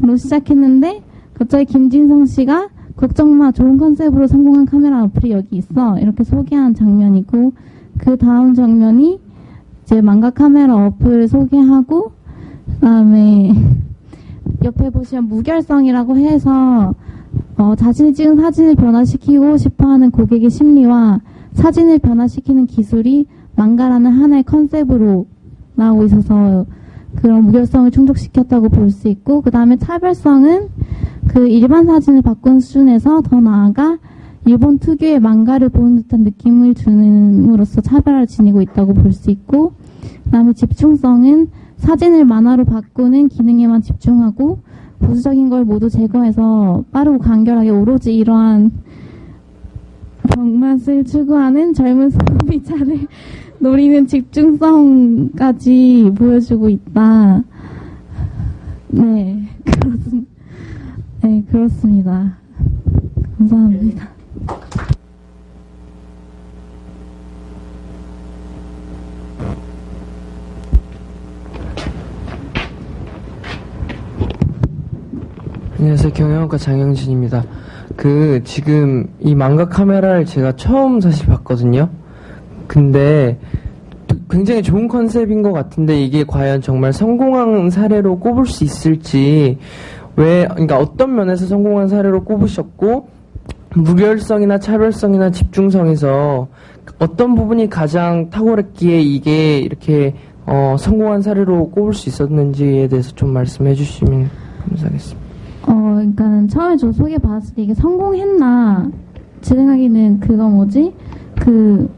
로 시작했는데 갑자기 김진성 씨가 걱정마 좋은 컨셉으로 성공한 카메라 어플이 여기 있어. 이렇게 소개한 장면이고 그 다음 장면이 이제 망가 카메라 어플 소개하고 그다음에 옆에 보시면 무결성이라고 해서 자신이 찍은 사진을 변화시키고 싶어하는 고객의 심리와 사진을 변화시키는 기술이 망가라는 하나의 컨셉으로 나오고 있어서 그런 무결성을 충족시켰다고 볼 수 있고 그 다음에 차별성은 그 일반 사진을 바꾼 수준에서 더 나아가 일본 특유의 망가를 보는 듯한 느낌을 주는으로써 차별화를 지니고 있다고 볼 수 있고 그 다음에 집중성은 사진을 만화로 바꾸는 기능에만 집중하고 보수적인 걸 모두 제거해서 빠르고 간결하게 오로지 이러한 병맛을 추구하는 젊은 소비자를 노리는 집중성까지 보여주고 있다. 네, 그렇습니다. 감사합니다. 안녕하세요. 경영학과 장영진입니다. 지금 이 망가 카메라를 제가 처음 사실 봤거든요. 근데 굉장히 좋은 컨셉인 것 같은데 이게 과연 정말 성공한 사례로 꼽을 수 있을지 그러니까 어떤 면에서 성공한 사례로 꼽으셨고 무결성이나 차별성이나 집중성에서 어떤 부분이 가장 탁월했기에 이게 이렇게 성공한 사례로 꼽을 수 있었는지에 대해서 좀 말씀해 주시면 감사하겠습니다. 그러니까 처음에 저 소개받았을 때 이게 성공했나 제 생각에는 그거 뭐지? 그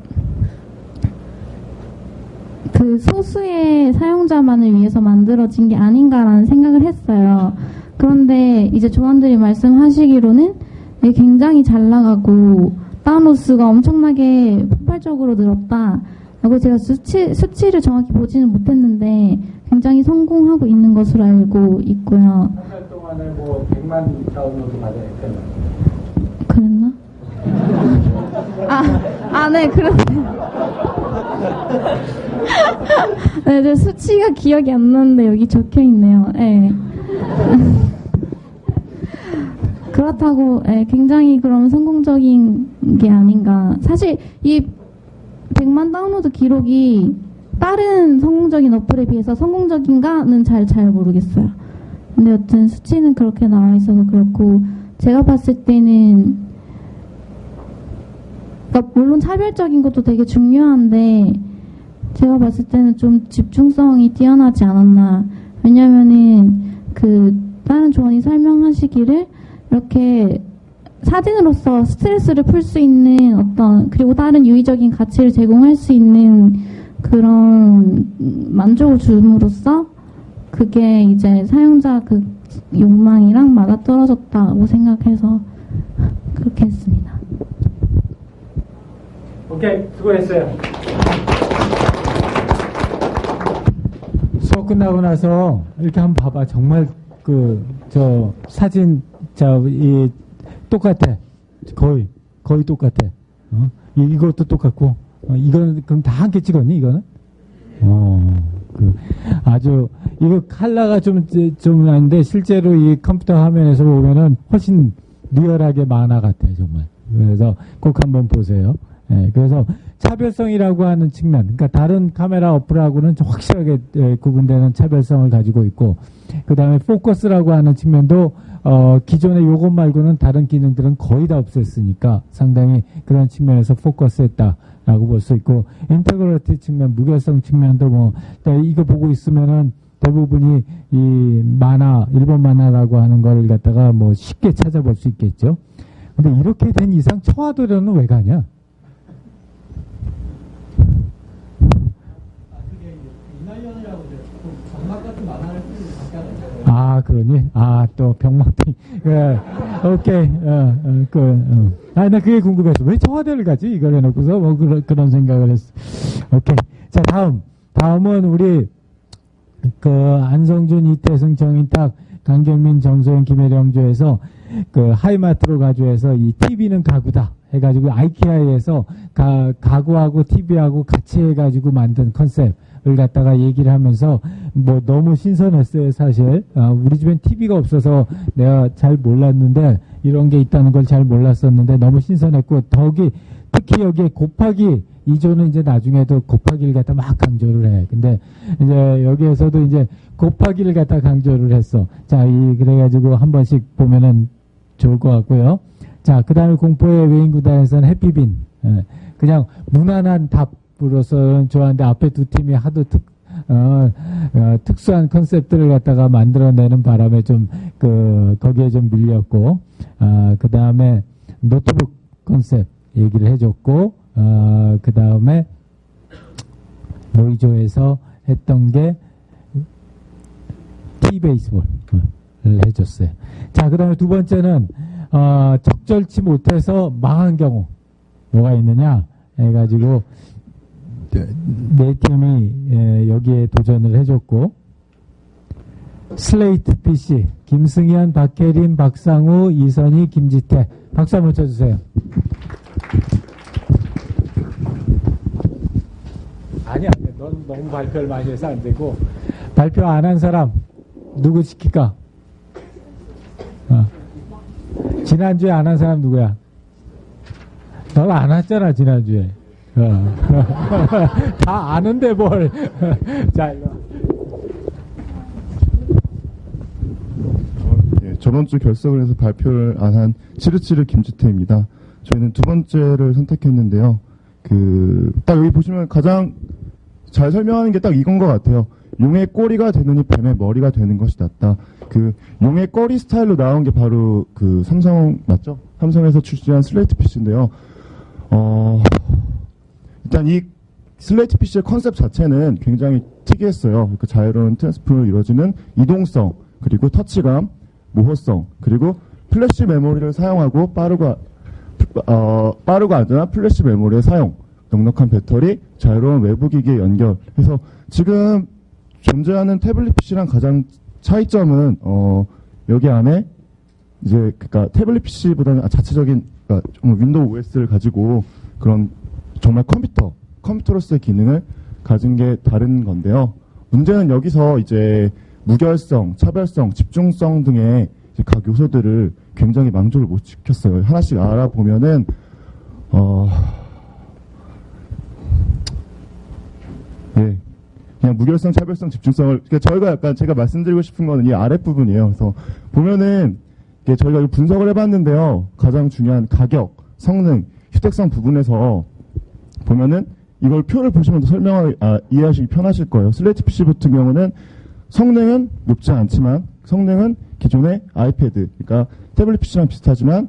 소수의 사용자만을 위해서 만들어진 게 아닌가라는 생각을 했어요. 그런데 이제 조원들이 말씀하시기로는 굉장히 잘 나가고 다운로드 수가 엄청나게 폭발적으로 늘었다. 라고 제가 수치를 정확히 보지는 못했는데 굉장히 성공하고 있는 것으로 알고 있고요. 한 달 동안에 뭐 100만 다운로드 받아야 했잖아요. 그랬나? 네, 그런데. 네, 네, 수치가 기억이 안 나는데 여기 적혀 있네요. 네. 그렇다고, 네, 굉장히 그럼 성공적인 게 아닌가. 사실 이 100만 다운로드 기록이 다른 성공적인 어플에 비해서 성공적인가는 잘 모르겠어요. 근데 여튼 수치는 그렇게 나와 있어서 그렇고, 제가 봤을 때는, 그러니까 물론 차별적인 것도 되게 중요한데, 제가 봤을 때는 좀 집중성이 뛰어나지 않았나. 왜냐면은, 다른 조원이 설명하시기를, 이렇게 사진으로서 스트레스를 풀 수 있는 그리고 다른 유의적인 가치를 제공할 수 있는 그런 만족을 줌으로써 그게 이제 사용자 욕망이랑 맞아떨어졌다고 생각해서 그렇게 했습니다. 오케이, 수고했어요. 수업 끝나고 나서 이렇게 한번 봐봐. 정말 사진, 똑같아. 거의 똑같아. 이것도 똑같고, 이거는, 그럼 다 함께 찍었니, 이거는? 아주, 이거 컬러가 좀 아닌데, 실제로 이 컴퓨터 화면에서 보면은 훨씬 리얼하게 만화 같아, 정말. 그래서 꼭 한번 보세요. 예, 그래서 차별성이라고 하는 측면, 그러니까 다른 카메라 어플하고는 좀 확실하게 구분되는 차별성을 가지고 있고, 그 다음에 포커스라고 하는 측면도 기존의 요것 말고는 다른 기능들은 거의 다 없앴으니까 상당히 그런 측면에서 포커스했다라고 볼 수 있고, 인테그리티 측면, 무결성 측면도 이거 보고 있으면은 대부분이 이 일본 만화라고 하는 걸 갖다가 쉽게 찾아볼 수 있겠죠. 근데 이렇게 된 이상 청와도로는 왜 가냐? 그러니? 또 병막탱이. 예, 오케이. 나 그게 궁금했어. 왜 청와대를 가지? 이걸 해놓고서 그런 생각을 했어. 오케이. 자, 다음은 우리 안성준, 이태승, 정인탁, 강경민, 정소영, 김혜령조에서 하이마트로 가주해서 이 TV는 가구다 해가지고 아이케아에서 가구하고 TV하고 같이 해가지고 만든 컨셉을 갖다가 얘기를 하면서 너무 신선했어요, 사실. 우리 집엔 TV가 없어서 내가 잘 몰랐는데, 이런 게 있다는 걸 잘 몰랐었는데 너무 신선했고, 특히 여기에 곱하기 2조는 이제 나중에도 곱하기를 갖다 막 강조를 해. 근데 이제 여기에서도 이제 곱하기를 갖다 강조를 했어. 자, 그래가지고 한 번씩 보면은 좋을 것 같고요. 자, 그 다음에 공포의 외인구단에서는 해피빈. 그냥 무난한 답으로서는 좋아하는데 앞에 두 팀이 하도 특수한 컨셉들을 갖다가 만들어내는 바람에 거기에 좀 밀렸고, 그 다음에 노트북 컨셉 얘기를 해줬고, 그 다음에 노이조에서 했던 게 T-베이스볼을 해줬어요. 자, 그 다음에 두 번째는, 적절치 못해서 망한 경우, 뭐가 있느냐 해가지고, 네 팀이 여기에 도전을 해줬고, 슬레이트 PC, 김승현, 박혜림, 박상우, 이선희, 김지태. 박수 한번 쳐주세요. 아니야, 넌 너무 발표를 많이 해서 안 되고, 발표 안 한 사람 누구 시킬까? 지난주에 안 한 사람 누구야? 넌 안 왔잖아, 지난주에. 다 아는데 뭘. 자, 이거. 저번 주 결석을 해서 발표를 안 한 치르치르 김지태입니다. 저희는 두 번째를 선택했는데요. 딱 여기 보시면 가장 잘 설명하는 게 딱 이건 것 같아요. 용의 꼬리가 되느니 뱀의 머리가 되는 것이 낫다. 용의 꼬리 스타일로 나온 게 바로 삼성 맞죠? 삼성에서 출시한 슬레이트 PC인데요. 일단 이 슬레이트 PC의 컨셉 자체는 굉장히 특이했어요. 자유로운 트랜스퍼로 이루어지는 이동성, 그리고 터치감, 모호성, 그리고 플래시 메모리를 사용하고 빠르고 안전한 플래시 메모리의 사용, 넉넉한 배터리, 자유로운 외부 기기의 연결. 그래서 지금 존재하는 태블릿 PC랑 가장 차이점은 여기 안에 이제 태블릿 PC보다는 자체적인 윈도우 OS를 가지고 그런 정말 컴퓨터로서의 기능을 가진 게 다른 건데요. 문제는 여기서 이제 무결성, 차별성, 집중성 등의 이제 각 요소들을 굉장히 만족을 못 시켰어요. 하나씩 알아보면은 예, 그냥 무결성, 차별성, 집중성을 그러니까 저희가 약간 제가 말씀드리고 싶은 거는 이 아랫부분이에요. 그래서 보면은 저희가 분석을 해봤는데요. 가장 중요한 가격, 성능, 휴대성 부분에서 보면은 이걸 표를 보시면 더 이해하시기 편하실 거예요. 슬레이트 PC 같은 경우는 성능은 높지 않지만 성능은 기존의 아이패드, 그러니까 태블릿 PC랑 비슷하지만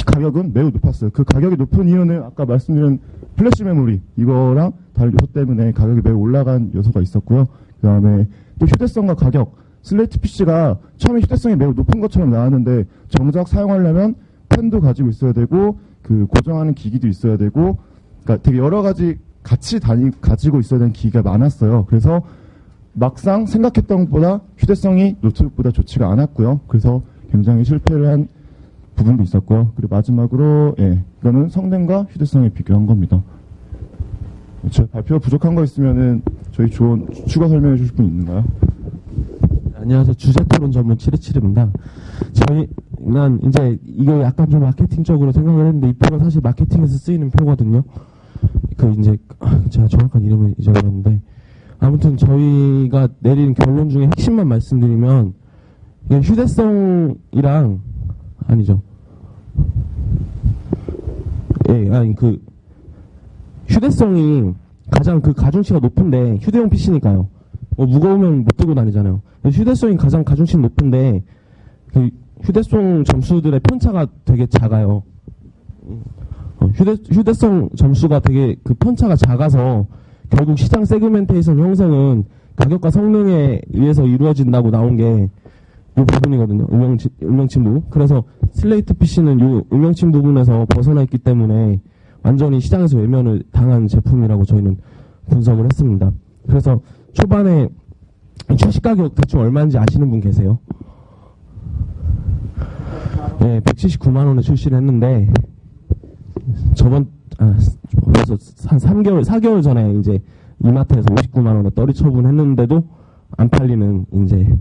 가격은 매우 높았어요. 그 가격이 높은 이유는 아까 말씀드린 플래시 메모리 이거랑 다른 요소 때문에 가격이 매우 올라간 요소가 있었고요. 그 다음에 또 휴대성과 가격. 슬레이트 PC가 처음에 휴대성이 매우 높은 것처럼 나왔는데 정작 사용하려면 펜도 가지고 있어야 되고 그 고정하는 기기도 있어야 되고 그러니까 되게 여러 가지 같이 가지고 있어야 되는 기기가 많았어요. 그래서 막상 생각했던 것보다 휴대성이 노트북보다 좋지가 않았고요. 그래서 굉장히 실패를 한 부분도 있었고요. 그리고 마지막으로 이거는 성능과 휴대성에 비교한 겁니다. 저 발표 부족한 거 있으면은 저희 조언 추가 설명해 주실 분 있는가요? 안녕하세요. 주제토론 전문 727입니다. 저희는 이제 이거 약간 좀 마케팅적으로 생각을 했는데 이 표가 사실 마케팅에서 쓰이는 표거든요. 제가 정확한 이름을 잊어버렸는데 아무튼 저희가 내린 결론 중에 핵심만 말씀드리면 휴대성이랑 아니죠. 휴대성이 가장 그 가중치가 높은데 휴대용 PC니까요. 무거우면 못 들고 다니잖아요. 휴대성이 가장 가중치는 높은데 그 휴대성 점수들의 편차가 되게 작아요. 휴대성 점수가 되게 그 편차가 작아서 결국 시장 세그멘테이션 형성은 가격과 성능에 의해서 이루어진다고 나온 게 이 부분이거든요. 음영침. 그래서 슬레이트 PC는 이 음영침 부분에서 벗어나 있기 때문에 완전히 시장에서 외면을 당한 제품이라고 저희는 분석을 했습니다. 그래서 초반에 출시 가격 대충 얼마인지 아시는 분 계세요? 네, 179만 원에 출시를 했는데 벌써 한 4개월 전에 이제 이마트에서 59만 원에 떨이 처분했는데도 안 팔리는 이제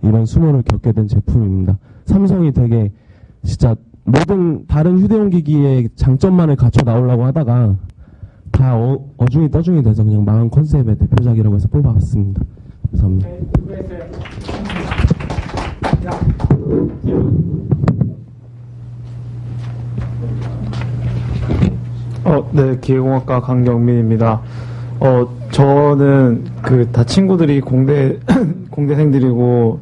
이런 수모를 겪게 된 제품입니다. 삼성이 되게 진짜 모든 다른 휴대용 기기의 장점만을 갖춰 나오려고 하다가 다 어중이 떠중이 돼서 그냥 망한 컨셉의 대표작이라고 해서 뽑아봤습니다. 감사합니다. 네, 기계공학과 강경민입니다. 저는 다 친구들이 공대생들이고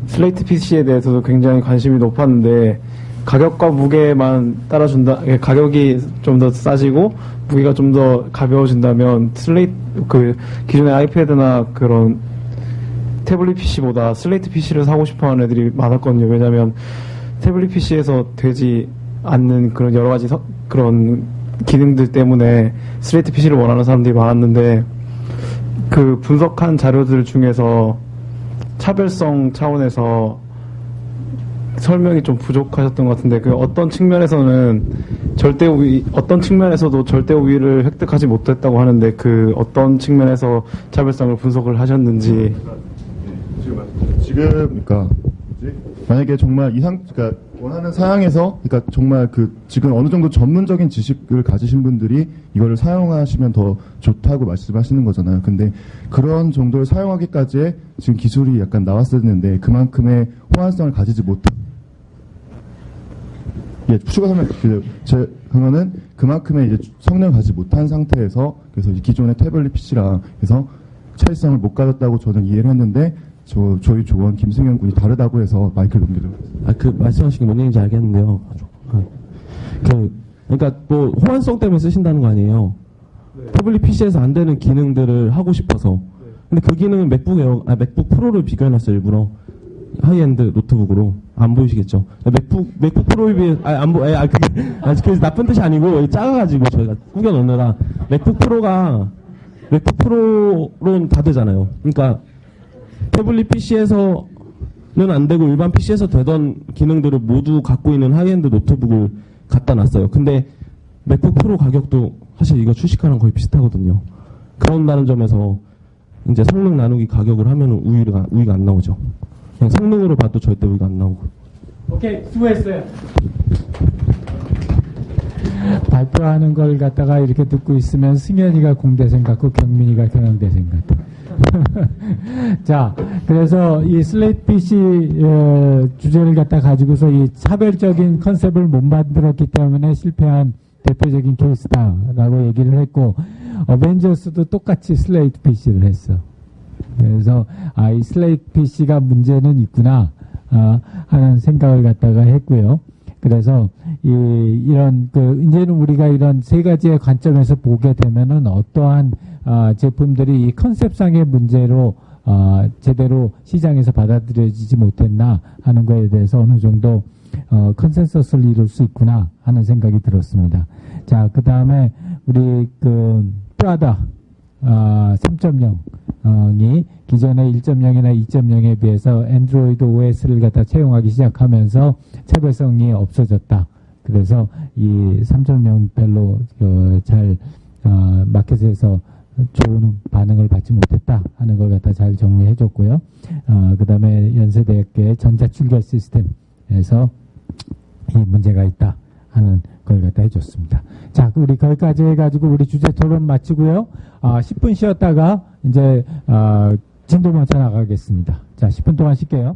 슬레이트 PC에 대해서도 굉장히 관심이 높았는데 가격과 무게만 따라준다, 가격이 좀 더 싸지고 무게가 좀 더 가벼워진다면 기존의 아이패드나 그런 태블릿 PC보다 슬레이트 PC를 사고 싶어 하는 애들이 많았거든요. 왜냐면 태블릿 PC에서 되지 않는 그런 여러 가지 그런 기능들 때문에 슬레이트 PC를 원하는 사람들이 많았는데 그 분석한 자료들 중에서 차별성 차원에서 설명이 좀 부족하셨던 것 같은데 어떤 측면에서는 어떤 측면에서도 절대 우위를 획득하지 못했다고 하는데 어떤 측면에서 차별성을 분석을 하셨는지 지금 만약에 정말 그러니까 원하는 사양에서 정말 지금 어느 정도 전문적인 지식을 가지신 분들이 이거를 사용하시면 더 좋다고 말씀하시는 거잖아요. 근데 그런 정도를 사용하기까지의 지금 기술이 약간 나왔었는데 그만큼의 호환성을 가지지 못한 추가 설명 그거는 그만큼의 이제 성능을 가지지 못한 상태에서 그래서 기존의 태블릿 PC랑 그래서 차이성을 못 가졌다고 저는 이해를 했는데 저희 조원 김승현 군이 다르다고 해서 마이크를 넘기도록 하겠습니다. 말씀하신 게 뭔 얘기인지 알겠는데요. 그러니까 호환성 때문에 쓰신다는 거 아니에요. 네. 태블릿 PC에서 안 되는 기능들을 하고 싶어서. 네. 근데 그 기능은 맥북 프로를 비교해놨어요, 일부러. 하이엔드 노트북으로. 안 보이시겠죠? 맥북 프로에 비해, 그게 나쁜 뜻이 아니고, 작아가지고 저희가 꾸겨 넣느라. 맥북 프로로는 다 되잖아요. 그러니까, 태블릿 PC에서는 안 되고 일반 PC에서 되던 기능들을 모두 갖고 있는 하이엔드 노트북을 갖다 놨어요. 근데 맥북 프로 가격도 사실 이거 출시가랑 거의 비슷하거든요. 그런다는 점에서 이제 성능 나누기 가격을 하면 우위가 안 나오죠. 그냥 성능으로 봐도 절대 우위가 안 나오고. 오케이, 수고했어요. 발표하는 걸 갖다가 이렇게 듣고 있으면 승현이가 공대생 같고 경민이가 경영대생 같아. 자, 그래서 이 슬레이트 PC 주제를 갖다 가지고서 이 차별적인 컨셉을 못 만들었기 때문에 실패한 대표적인 케이스다라고 얘기를 했고, 어벤져스도 똑같이 슬레이트 PC를 했어. 그래서 이 슬레이트 PC가 문제는 있구나 하는 생각을 갖다가 했고요. 그래서 이런 이제는 우리가 이런 세 가지의 관점에서 보게 되면은 어떠한 제품들이 이 컨셉상의 문제로 제대로 시장에서 받아들여지지 못했나 하는 거에 대해서 어느 정도 컨센서스를 이룰 수 있구나 하는 생각이 들었습니다. 자, 그 다음에 우리 프라다 3.0이 기존의 1.0이나 2.0에 비해서 안드로이드 OS를 갖다 채용하기 시작하면서 차별성이 없어졌다. 그래서 이 3.0 별로 잘 마켓에서 좋은 반응을 받지 못했다 하는 걸 갖다 잘 정리해 줬고요. 그 다음에 연세대학교의 전자출결 시스템에서 이 문제가 있다 하는 걸 갖다 해줬습니다. 자, 우리 거기까지 해가지고 우리 주제 토론 마치고요. 10분 쉬었다가 이제 진도 먼저 나가겠습니다. 자, 10분 동안 쉴게요.